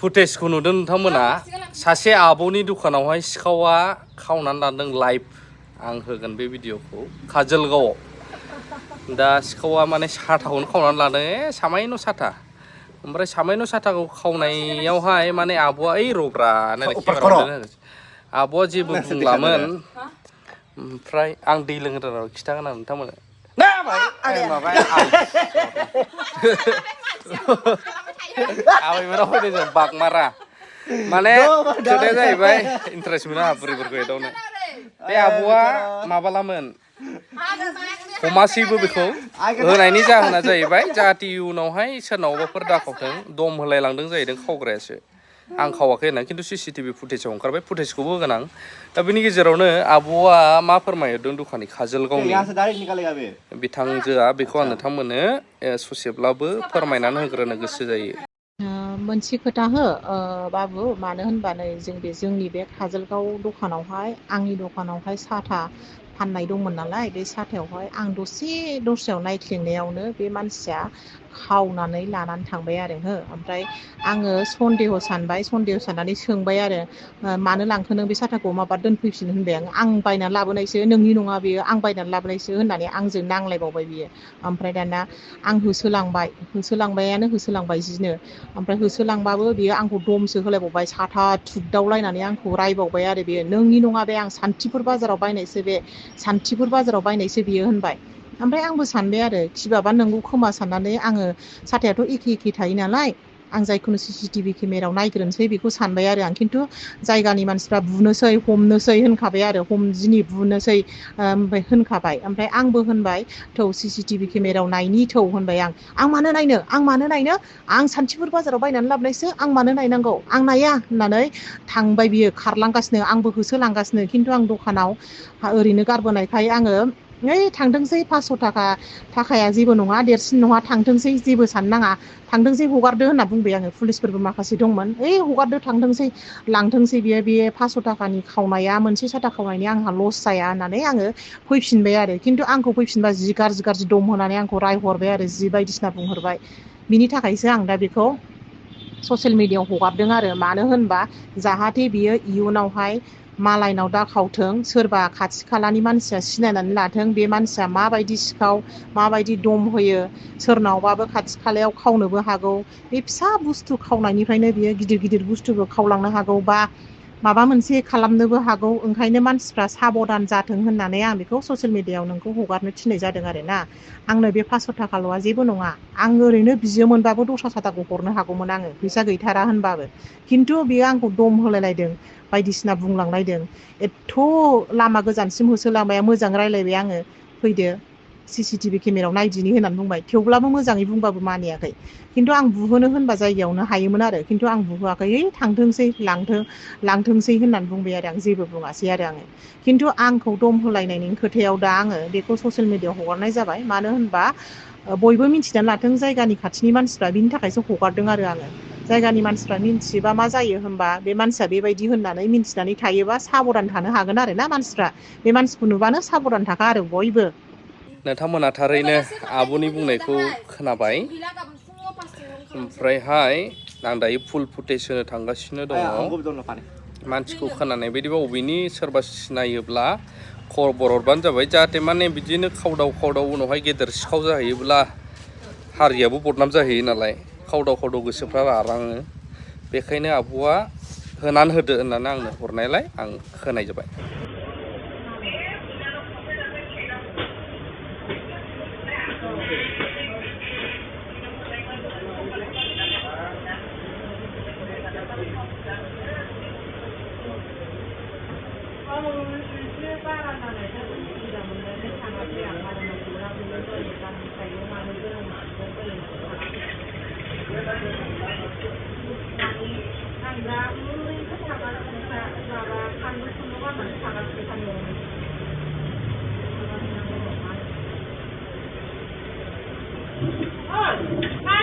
फुटेजखौ नुदों नोंथांमोना सासे आब'नि दुखानावहाय सिखावा खावनानै लांदों लाइभ आं होगोन बे भिडिअखौ काजलगावआव दा सिखावा माने साथाखौनो खावनानै लादों सामायन' साथा ओमफ्राय सामायन' साथाखौ खावनायावहाय माने आब'आ ओइ रब्रा नायलाय केमेरा हमदों आब'आ जेबो बुंलामोन ओमफ्राय आं दै लोंग्रा र' खिथागोन आं नोंथांमोन माबा आबायमोनाव फैदों जों बागमारा माने खोथाया जाहैबाय इन्टारेस्ट मोनो आंहा बुरैफोरखौ एदावनो बे आब'आ माबालामोन हमासैबो बेखौ होनायनि जाहोना जाहैबाय जाहाथे इयुनावहाय सोरनावबाफोर दाखावथों दम होलायलांदों जाहैदों खावग्रायासो आं खावाखै होनना खिन्थु सिसिटिभि फुटेजाव ओंखारबाय फुटेजखौबो होगोन आं दा बेनि गेजेरावनो आब'आ मा फोरमायहरदों दखाननि काजलगावनि बिथांजोआ बेखौ आं नोंथांमोननो ससेब्लाबो फोरमायनानै होग्रोनो गोसो जायो मोनसे खोथा हो बाबु मानो होनबा नै जोंनि बे काजलगाव दखानावहाय आंनि दखानावहाय साथा फाननाय दंमोन नालाय बे साथायावहाय आं दस्रायाव नायख्लेंनायावनो बे मानसिया खावनानै लानानै थांबाय आरो हो ओमफ्राय आङो सन्देह साननानै सोंबाय आरो मानो लांखो नों बे साथाखौ माबा दोनफैफिन होनबाय आं बायनानै लाबोनायसो नोंनि नङा बेयो आं बायनानै लाबोनायसो होननानै आंजों नांलायबावबाय बियो ओमफ्राय दाना आं होसोलांबाय जिनो ओमफ्राय होसोलांबाबो बियो आंखौ दमसो होलायबावबाय साथा थुगदावलायनानै आंखौ रायबावबाय आरो बेयो नोंनि नङा बे आं सान्थिफुर बाजाराव बायनायसो बियो होनबाय ओमफ्राय आंबो सानबाय आरो खिबाबा नोंगौ खोमा साननानै आङो साथायाथ' एखे थायो नालाय आं जायखौनो सिसिटिभि केमेरायाव नायग्रोनोसै बेखौ सानबाय आरो आं खिन्थु जायगानि मानसिफ्रा बुनोसै हमनोसै होनखाबाय आरो हमदिनि बुनोसै ओमफ्राय होनखाबाय ओमफ्राय आंबो होनबाय थौ सिसिटिभि केमेरायाव नायनि थौ होनबाय आं मानो नायनो आं सान्थिफुर बाजाराव बायनानै लाबोनायसो आं मानो नायनांगौ आं नाया होननानै थांबाय बियो खारलांगासिनो आंबो होसोलांगासिनो खिन्थु आं दखानाव ओरैनो गारबोनायखाय आङो ओइ थांथोंसै 500 थाखाया जेबो नङा देरसिन नङा थांथोंसै जेबो साननो नाङा थांथोंसै हगारदो होनना बुंबाय आङो पुलिसफोरबो माखासे दंमोन हगारदो थांथोंसै लांथोंसै बियो बे 500 थाखानि खावनाया मोनसे साथा खावनायनि आंहा लस जाया होननानै आङो फैफिनबाय आरो खिन्थु आंखौ फैफिनबा जि गाज्रि दम होनानै आंखौ रायहरबाय आरो जि बायदिसिना बुंहरबाय बिनि थाखायसो आं दा बेखौ ससियेल मिडियायाव हगारदों आरो मानो होनबा जाहाथे बियो इयुनावहाय मालायनाव दा खावथों सोरबा खाथि खालानि मानसिया सिनायनानै लाथों बे मानसिया माबायदि सिखाव माबायदि दम होयो सोरनावबाबो खाथि खालायाव खावनोबो हागौ बे फिसा बुस्थु खावनायनिफ्रायनो बियो गिदिर बुस्थुबो खावलांनो हागौ बा माबा मोनसे खालामनोबो हागौ ओंखायनो मानसिफ्रा साबधान जाथों होननानै आं बेखौ ससियेल मिडियायाव नोंखौ हगारनो थिननाय जादों आरो ना आंनो बे 500 थाखाल'आ जेबो नङा आं ओरैनो बियोमोनबाबो दस्रा साथाखौ हरनो हागौमोन आङो फैसा गैथारा होनबाबो खिन्थु बेयो आंखौ दम होलायलायदों बायदिसिना बुंलांलायदों एथथ' लामा गोजानसिम होसोलांबाय मोजां रायलायबाय आङो फैदो सिसिटिभि केमेरायाव नायदिनि होननानै बुंबाय थेवब्लाबो मोजाङै बुंबाबो मानियाखै खिन्थु आं बुहोनो होनबा जायगायावनो हायोमोन आरो खिन्थु आं बुहोआखै थांथोंसै लांथोंसै होननानै बुंबाय आरो आं जेबो बुङासै आरो आङो खिन्थु आंखौ दम होलायनायनि खोथायाव दा आङो बेखौ ससियेल मिडियायाव हगारनाय जाबाय मानो होनबा बयबो मिथिनानै लाथों जायगानि खाथिनि मानसिफ्रा बिनि थाखायसो हगारदों आरो आङो जायगानि मानसिफ्रा मिथियोबा मा जायो होनबा बे मानसिया बेबायदि होननानै मिथिनानै थायोबा साबधान थानो हागोन आरो ना मानसिफ्रा बे मानसिखौ नुबानो साबधान थाखा आरो बयबो नोंथांमोना थारैनो आब'नि बुंनायखौ खोनाबाय ओमफ्रायहाय आं दायो फुल फुटेज होनो थांगासिनो दङ मानसिखौ खोनानाय बायदिबा बबेनि सोरबा सिनायोब्ला खबर हरबानो जाबाय जाहाथे माने बिदिनो खावदाव उनावहाय गेदेर सिखाव जाहैयोब्ला हारियाबो बदनाम जाहैयो नालाय खावदाव गोसोफ्रा राराङो बेखायनो आब'आ होनानै होदो होननानै आंनो हरनायलाय आं होनाय जाबाय Oh!